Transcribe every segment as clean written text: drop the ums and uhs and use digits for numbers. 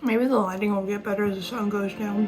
Maybe the lighting will get better as the sun goes down.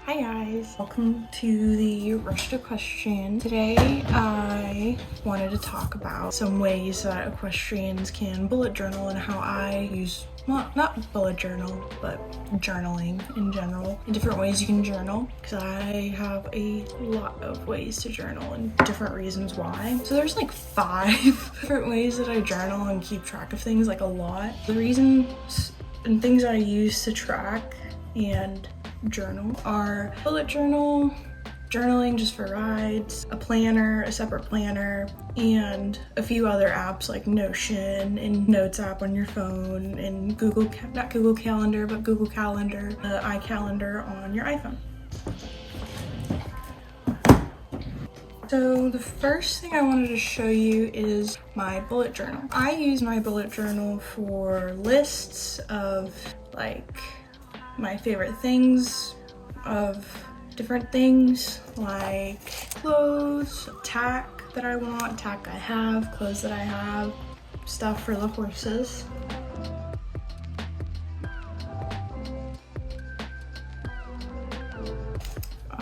Hi guys, welcome to the Rush to Equestrian. Today I wanted to talk about some ways that equestrians can bullet journal and how I use, well, not bullet journal, but journaling in general, and different ways you can journal, because I have a lot of ways to journal and different reasons why. So there's like 5 different ways that I journal and keep track of things, like a lot. The reasons and things I use to track and journal are bullet journal, journaling just for rides, a planner, a separate planner, and a few other apps like Notion and Notes app on your phone, and not Google Calendar, but Google Calendar, the iCalendar on your iPhone. So the first thing I wanted to show you is my bullet journal. I use my bullet journal for lists of like my favorite things, of different things like clothes, tack that I want, tack I have, clothes that I have, stuff for the horses.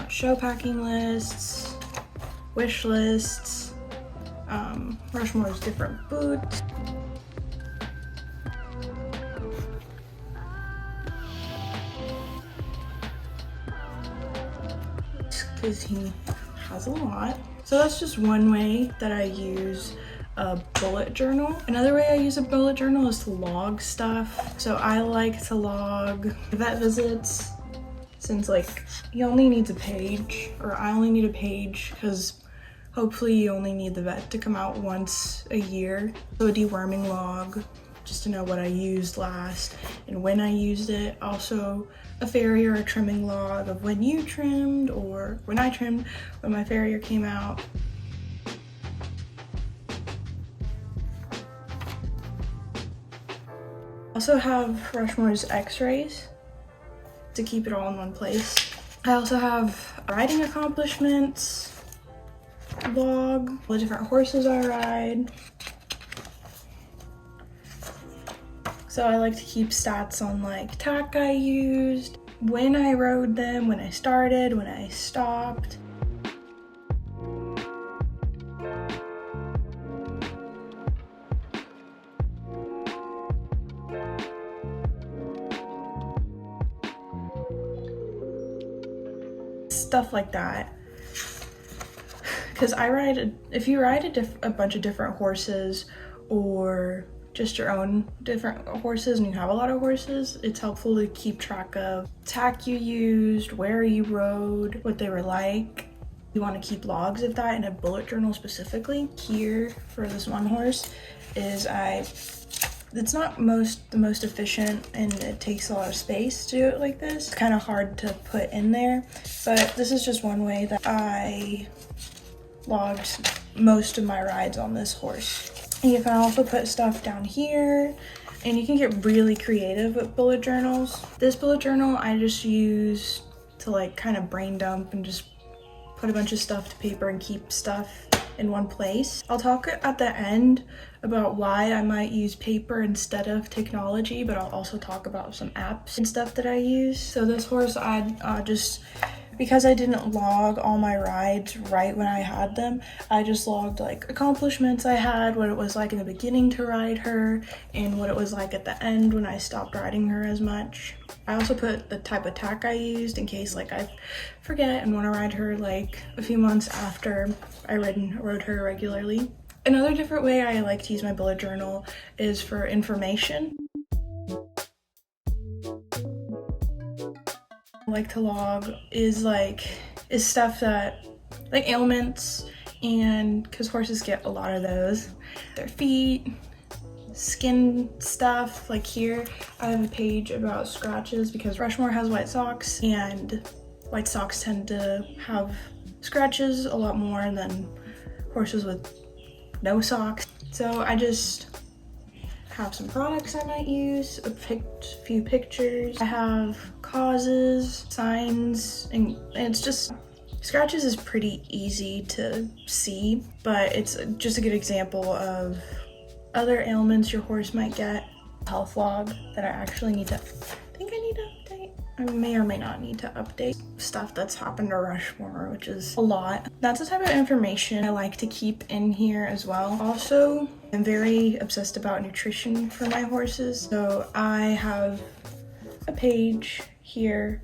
Show packing lists, wish lists, Rushmore's different boots. Because he has a lot. So that's just one way that I use a bullet journal. Another way I use a bullet journal is to log stuff. So I like to log vet visits, since like he only needs a page, or I only need a page, because hopefully you only need the vet to come out once a year. So a deworming log, just to know what I used last and when I used it. Also a farrier or trimming log of when you trimmed, or when I trimmed, when my farrier came out. Also have Rushmore's x-rays to keep it all in one place. I also have riding accomplishments log, the different horses I ride. So I like to keep stats on like tack I used, when I rode them, when I started, when I stopped. Stuff like that. Because if you ride a bunch of different horses, or just your own different horses and you have a lot of horses, it's helpful to keep track of tack you used, where you rode, what they were like. You want to keep logs of that in a bullet journal specifically. Here for this one horse is it's not the most efficient, and it takes a lot of space to do it like this. It's kind of hard to put in there, but this is just one way that I logged most of my rides on this horse. And you can also put stuff down here, and you can get really creative with bullet journals. This bullet journal I just use to like kind of brain dump and just put a bunch of stuff to paper and keep stuff in one place. I'll talk at the end about why I might use paper instead of technology, but I'll also talk about some apps and stuff that I use. So this horse, I just, because I didn't log all my rides right when I had them, I just logged like accomplishments I had, what it was like in the beginning to ride her, and what it was like at the end when I stopped riding her as much. I also put the type of tack I used in case like I forget and want to ride her like a few months after I rode her regularly. Another different way I like to use my bullet journal is for information. Like to log is stuff that like ailments, and because horses get a lot of those, their feet, skin stuff. Like here I have a page about scratches, because Rushmore has white socks, and white socks tend to have scratches a lot more than horses with no socks. So I just have some products I might use, a few pictures. I have causes, signs, and it's just Scratches is pretty easy to see, but it's just a good example of other ailments your horse might get. Health log that I need to update. I may or may not need to update stuff that's happened to Rushmore, which is a lot. That's the type of information I like to keep in here as well. Also, I'm very obsessed about nutrition for my horses, so I have a page here.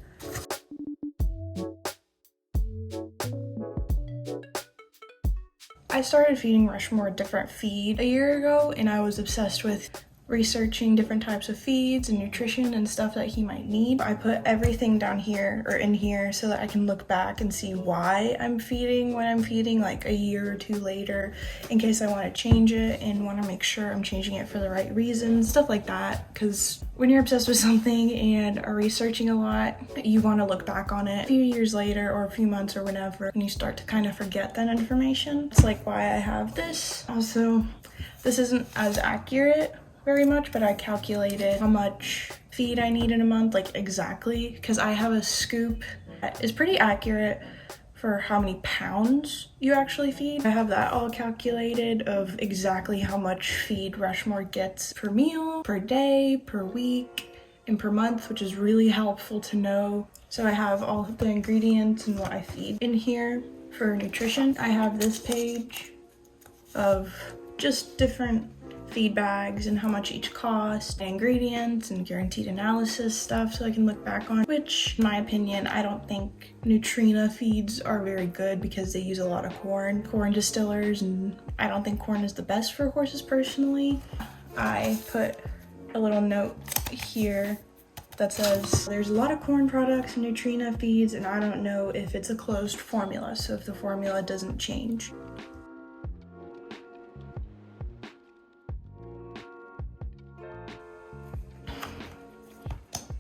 I started feeding Rushmore a different feed a year ago, and I was obsessed with researching different types of feeds and nutrition and stuff that he might need. I put everything down here or in here so that I can look back and see why I'm feeding what I'm feeding like a year or two later, in case I want to change it and want to make sure I'm changing it for the right reasons, stuff like that. Because when you're obsessed with something and are researching a lot, you want to look back on it a few years later or a few months or whenever, and you start to kind of forget that information. It's like why I have this. Also, this isn't as accurate very much, but I calculated how much feed I need in a month, like exactly, because I have a scoop that is pretty accurate for how many pounds you actually feed. I have that all calculated of exactly how much feed Rushmore gets per meal, per day, per week, and per month, which is really helpful to know. So I have all the ingredients and what I feed in here for nutrition. I have this page of just different feed bags and how much each cost, ingredients and guaranteed analysis stuff, so I can look back on, which in my opinion, I don't think Nutrina feeds are very good because they use a lot of corn distillers, and I don't think corn is the best for horses personally. I put a little note here that says there's a lot of corn products in Nutrina feeds, and I don't know if it's a closed formula, so if the formula doesn't change.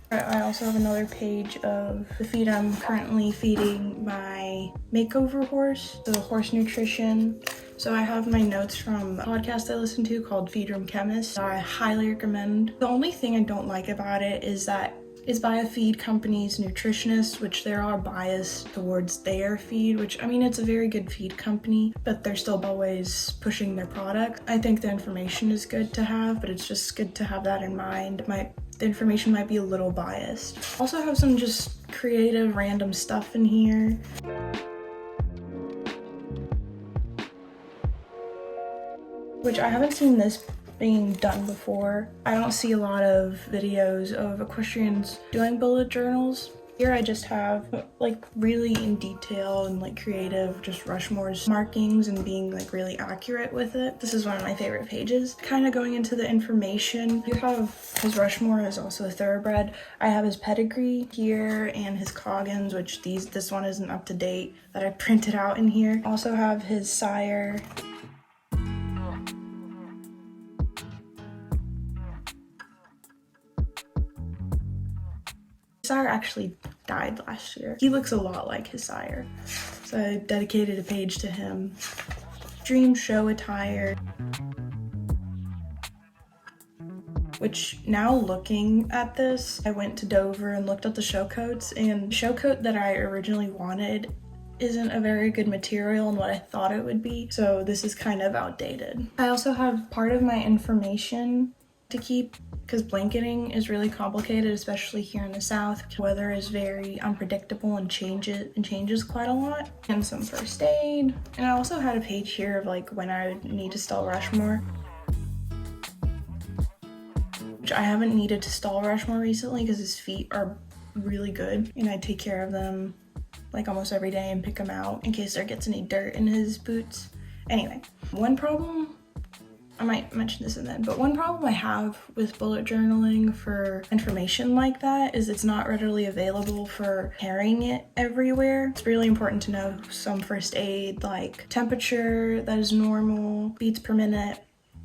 I also have another page of the feed I'm currently feeding my makeover horse, the horse nutrition. So I have my notes from a podcast I listen to called Feed Room Chemist. I highly recommend. The only thing I don't like about it is that it's by a feed company's nutritionist, which they are biased towards their feed, which, I mean, it's a very good feed company, but they're still always pushing their product. I think the information is good to have, but it's just good to have that in mind. The information might be a little biased. Also have some just creative random stuff in here. Which I haven't seen this being done before. I don't see a lot of videos of equestrians doing bullet journals. Here I just have like really in detail and like creative, just Rushmore's markings and being like really accurate with it. This is one of my favorite pages. Kind of going into the information. You have his Rushmore is also a thoroughbred. I have his pedigree here and his Coggins, which this one isn't up to date, that I printed out in here. Also have his sire. Sire actually died last year. He looks a lot like his sire, so I dedicated a page to him. Dream show attire, which now looking at this, I went to Dover and looked at the show coats, and the show coat that I originally wanted isn't a very good material and what I thought it would be, so this is kind of outdated. I also have part of my information to keep because blanketing is really complicated, especially here in the South. Weather is very unpredictable and changes quite a lot. And some first aid. And I also had a page here of like when I would need to stall Rushmore, which I haven't needed to stall Rushmore recently because his feet are really good and I take care of them like almost every day and pick them out in case there gets any dirt in his boots. Anyway, one problem, I might mention this in then, but one problem I have with bullet journaling for information like that is it's not readily available for carrying it everywhere. It's really important to know some first aid, like temperature that is normal, beats per minute,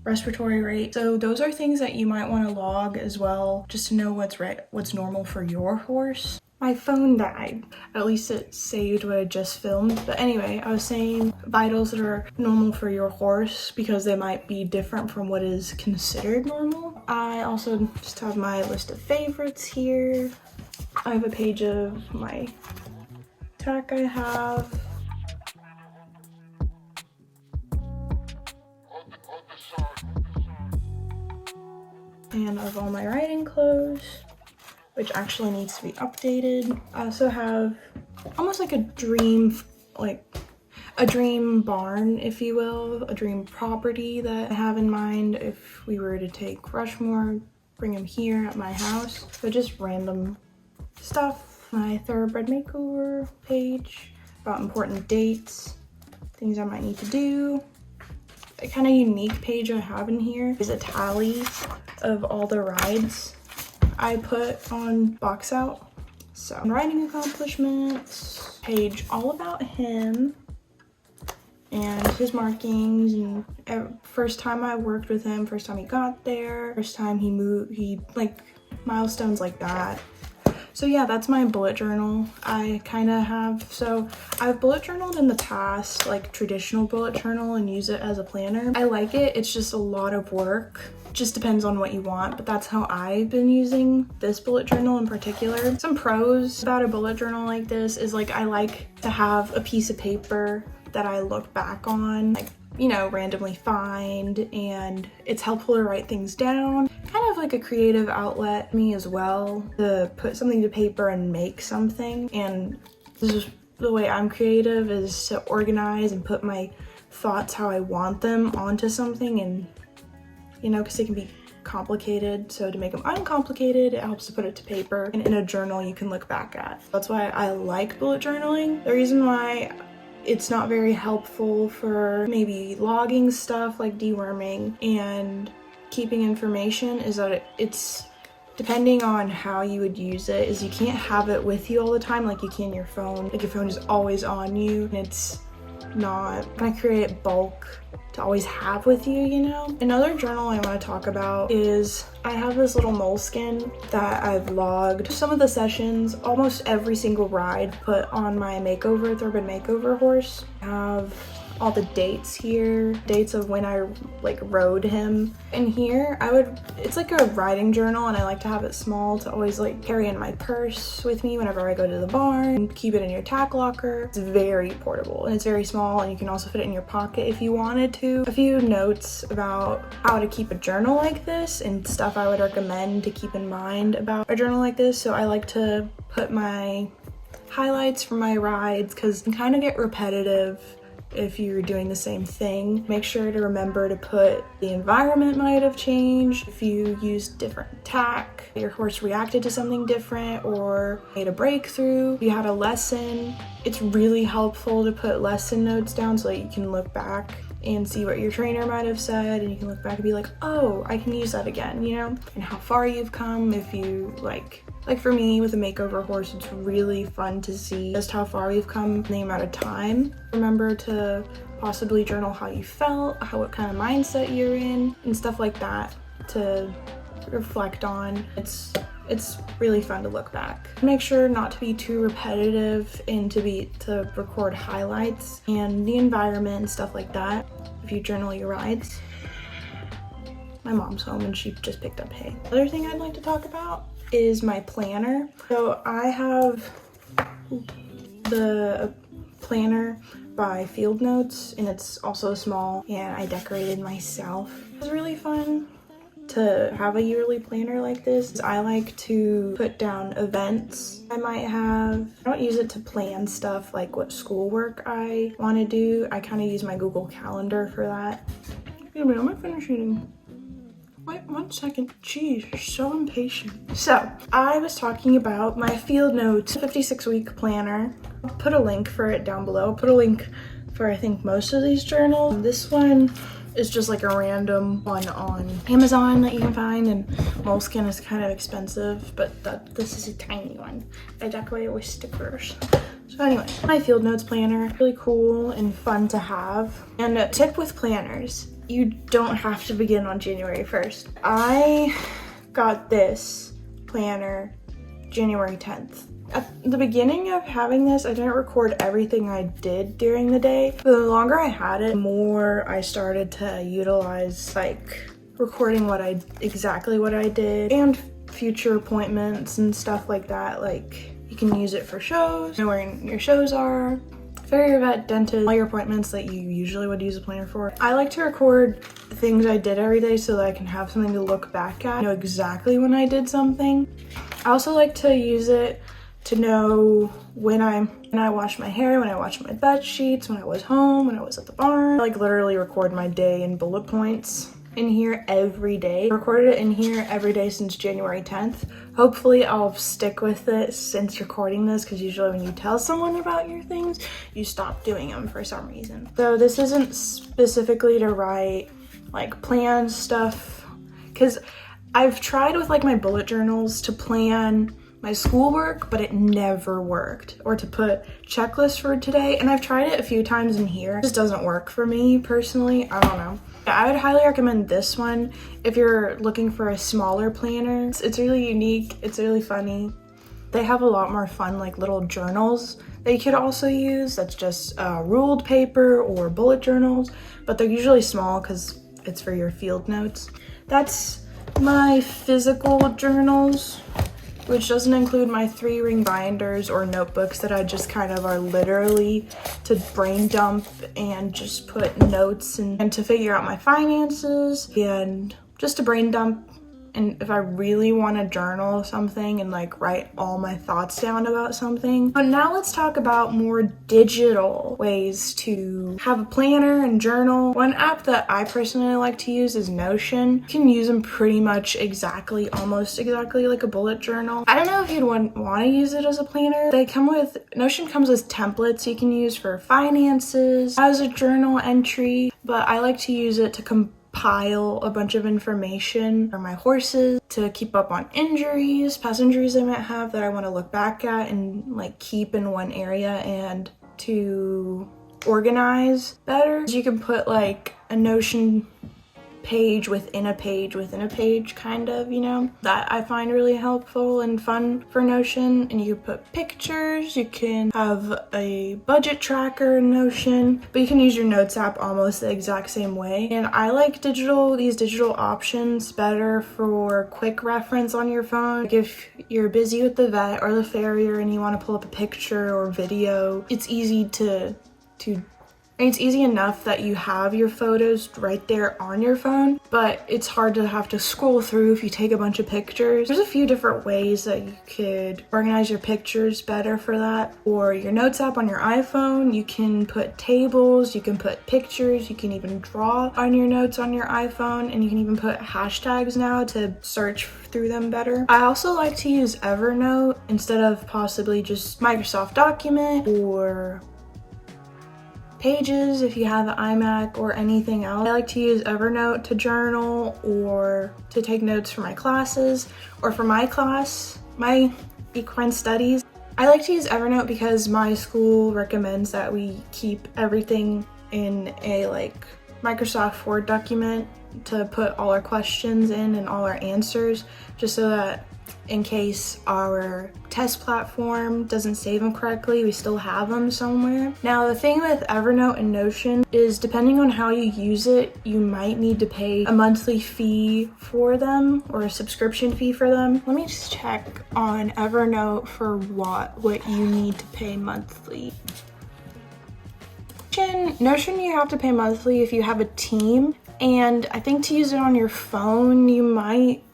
respiratory rate. So those are things that you might want to log as well, just to know what's normal for your horse. My phone died. At least it saved what I just filmed. But anyway, I was saying vitals that are normal for your horse because they might be different from what is considered normal. I also just have my list of favorites here. I have a page of my backpack I have. And of all my riding clothes, which actually needs to be updated. I also have almost like a dream barn, if you will, a dream property that I have in mind if we were to take Rushmore, bring him here at my house. So just random stuff. My thoroughbred makeover page about important dates, things I might need to do. A kind of unique page I have in here is a tally of all the rides I put on box out. So riding accomplishments, page all about him and his markings, and first time I worked with him, first time he got there, first time he moved, like milestones like that. So yeah, that's my bullet journal I kind of have. So I've bullet journaled in the past, like traditional bullet journal, and use it as a planner. I like it, it's just a lot of work. Just depends on what you want, but that's how I've been using this bullet journal in particular. Some pros about a bullet journal like this is like I like to have a piece of paper that I look back on, like, you know, randomly find, and it's helpful to write things down. Kind of like a creative outlet for me as well, to put something to paper and make something. And this is the way I'm creative, is to organize and put my thoughts how I want them onto something, and you know, because they can be complicated. So to make them uncomplicated, it helps to put it to paper. And in a journal you can look back at. That's why I like bullet journaling. The reason why it's not very helpful for maybe logging stuff like deworming and keeping information is that it's depending on how you would use it, is you can't have it with you all the time like you can your phone. Like your phone is always on you, and it's not gonna create bulk to always have with you, you know? Another journal I want to talk about is I have this little moleskin that I've logged some of the sessions, almost every single ride put on my makeover, thoroughbred makeover horse. I have all the dates here, dates of when I like rode him. And here it's like a riding journal, and I like to have it small to always like carry in my purse with me whenever I go to the barn, keep it in your tack locker. It's very portable and it's very small, and you can also fit it in your pocket if you wanted to. A few notes about how to keep a journal like this and stuff I would recommend to keep in mind about a journal like this. So I like to put my highlights from my rides, because it can kind of get repetitive if you're doing the same thing. Make sure to remember to put the environment might have changed, if you used different tack, your horse reacted to something different or made a breakthrough, you had a lesson. It's really helpful to put lesson notes down so that you can look back and see what your trainer might have said, and you can look back and be like, oh, I can use that again, you know? And how far you've come. If you like for me with a makeover horse, it's really fun to see just how far you've come in the amount of time. Remember to possibly journal how you felt, what kind of mindset you're in, and stuff like that to reflect on. It's really fun to look back. Make sure not to be too repetitive and to record highlights and the environment and stuff like that if you journal your rides. My mom's home and she just picked up hay. Other thing I'd like to talk about is my planner. So I have the planner by Field Notes, and it's also small, and I decorated myself. It was really fun to have a yearly planner like this. I like to put down events I might have. I don't use it to plan stuff like what schoolwork I want to do. I kind of use my Google Calendar for that. Wait a minute, am I finished eating? Wait 1 second. Jeez, you're so impatient. So, I was talking about my Field Notes 56-week planner. I'll put a link for it down below. I'll put a link for I think most of these journals. This one is just like a random one on Amazon that you can find, and moleskin is kind of expensive, but this is a tiny one. I decorate it with stickers. So anyway, my Field Notes planner, really cool and fun to have. And a tip with planners, you don't have to begin on January 1st. I got this planner January 10th. At the beginning of having this, I didn't record everything I did during the day. The longer I had it, the more I started to utilize like recording exactly what I did, and future appointments and stuff like that. Like, You can use it for shows, know where your shows are, for your vet, dentist, all your appointments that you usually would use a planner for. I like to record the things I did every day so that I can have something to look back at, know exactly when I did something. I also like to use it to know when I washed my hair, when I washed my bed sheets, when I was home, when I was at the barn. I like literally record my day in bullet points in here every day. I recorded it in here every day since January 10th. Hopefully I'll stick with it since recording this, because usually when you tell someone about your things, you stop doing them for some reason. So this isn't specifically to write like plan stuff, because I've tried with like my bullet journals to plan my schoolwork, but it never worked. Or to put checklists for today, and I've tried it a few times in here. It just doesn't work for me personally. I don't know. I would highly recommend this one if you're looking for a smaller planner. It's really unique, it's really funny. They have a lot more fun like little journals that you could also use. That's just ruled paper or bullet journals, but they're usually small because it's for your field notes. That's my physical journals, which doesn't include my 3-ring binders or notebooks that I just kind of are literally to brain dump and just put notes and to figure out my finances and just to brain dump. And if I really want to journal something and like write all my thoughts down about something. But now let's talk about more digital ways to have a planner and journal. One app that I personally like to use is Notion. You can use them pretty much almost exactly like a bullet journal. I don't know if you'd want to use it as a planner. Notion comes with templates you can use for finances, as a journal entry, but I like to use it to compile a bunch of information for my horses, to keep up on injuries, past injuries they might have that I want to look back at and like keep in one area, and to organize better. You can put like a Notion page within a page within a page, kind of, you know, that I find really helpful and fun for Notion. And you can put pictures, you can have a budget tracker in Notion, but you can use your notes app almost the exact same way. And I like these digital options better for quick reference on your phone. Like if you're busy with the vet or the farrier and you want to pull up a picture or video, it's easy it's easy enough that you have your photos right there on your phone, but it's hard to have to scroll through if you take a bunch of pictures. There's a few different ways that you could organize your pictures better for that. Or your notes app on your iPhone, you can put tables, you can put pictures, you can even draw on your notes on your iPhone, and you can even put hashtags now to search through them better. I also like to use Evernote instead of possibly just Microsoft Document or Pages if you have an iMac or anything else. I like to use Evernote to journal or to take notes for my classes, or for my class, my equine studies. I like to use Evernote because my school recommends that we keep everything in a like Microsoft Word document to put all our questions in and all our answers, just so that in case our test platform doesn't save them correctly, we still have them somewhere. Now, the thing with Evernote and Notion is depending on how you use it, you might need to pay a monthly fee for them or a subscription fee for them. Let me just check on Evernote for what you need to pay monthly. Notion you have to pay monthly if you have a team, and I think to use it on your phone you might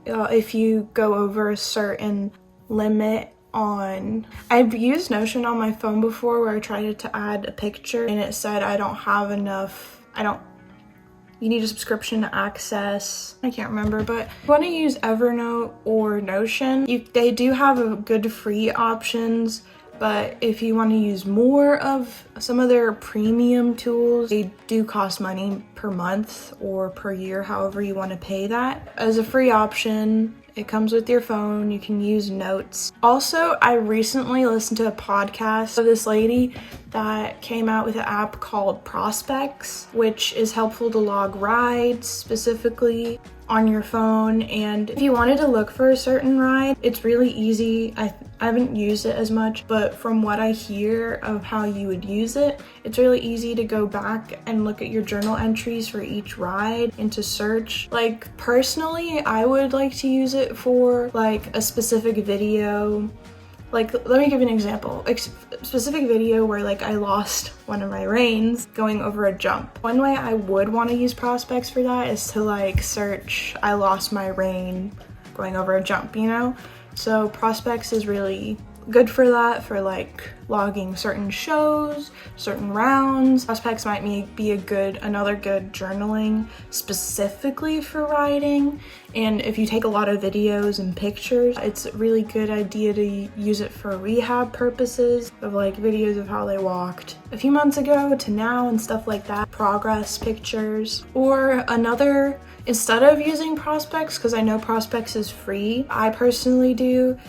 if you go over a certain limit on. I've used Notion on my phone before where I tried to add a picture and it said I don't have enough, you need a subscription to access. I can't remember, but if you want to use Evernote or Notion, they do have a good free options. But if you want to use more of some of their premium tools, they do cost money per month or per year, however you want to pay that. As a free option, it comes with your phone. You can use notes. Also, I recently listened to a podcast of this lady that came out with an app called Prospeqs, which is helpful to log rides specifically on your phone. And if you wanted to look for a certain ride, it's really easy. I haven't used it as much, but from what I hear of how you would use it, it's really easy to go back and look at your journal entries for each ride and to search. Like personally, I would like to use it for like a specific video Like, let me give you an example. A specific video where like I lost one of my reins going over a jump. One way I would want to use Prospeqs for that is to like search, I lost my rein going over a jump, you know? So Prospeqs is really good for that, for like logging certain shows, certain rounds. Prospeqs might be another good journaling specifically for riding. And if you take a lot of videos and pictures, it's a really good idea to use it for rehab purposes, of like videos of how they walked a few months ago to now and stuff like that, progress pictures. Or another, instead of using Prospeqs, because I know Prospeqs is free, I personally do,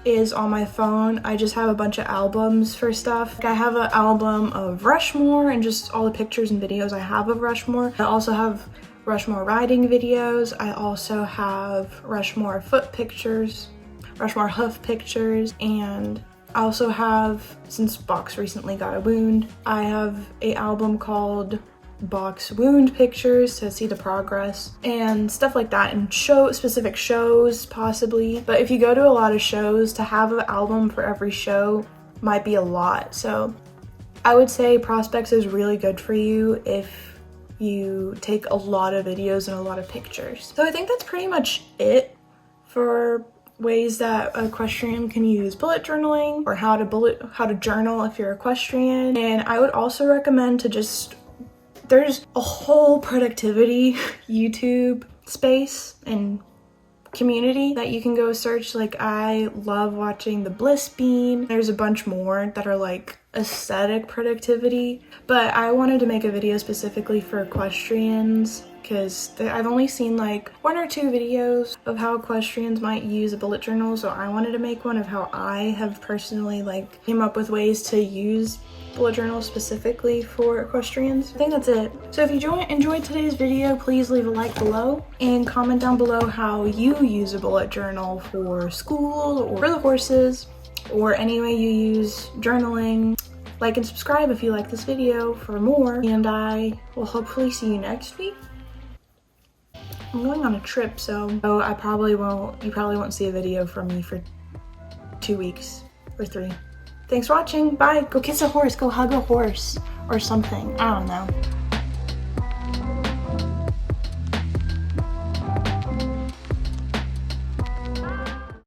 is on my phone. I just have a bunch of albums for stuff. I have an album of Rushmore and just all the pictures and videos I have of Rushmore. I also have Rushmore riding videos. I also have Rushmore foot pictures, Rushmore hoof pictures, and I also have, since Box recently got a wound, I have an album called Box wound pictures to see the progress and stuff like that, and specific shows possibly. But if you go to a lot of shows, to have an album for every show might be a lot. So I would say Prospeqs is really good for you if you take a lot of videos and a lot of pictures. So I think that's pretty much it for ways that equestrian can use bullet journaling, or how to journal if you're equestrian. And I would also recommend to just, there's a whole productivity YouTube space and community that you can go search. Like, I love watching the Bliss Bean. There's a bunch more that are like aesthetic productivity, but I wanted to make a video specifically for equestrians because I've only seen like 1 or 2 videos of how equestrians might use a bullet journal, so I wanted to make one of how I have personally like came up with ways to use bullet journals specifically for equestrians. I think that's it. So if you enjoyed today's video, please leave a like below and comment down below how you use a bullet journal for school or for the horses, or any way you use journaling. Like and subscribe if you like this video for more, and I will hopefully see you next week. I'm going on a trip, so you probably won't see a video from me for 2 weeks or 3. Thanks for watching. Bye. Go kiss a horse. Go hug a horse or something. I don't know.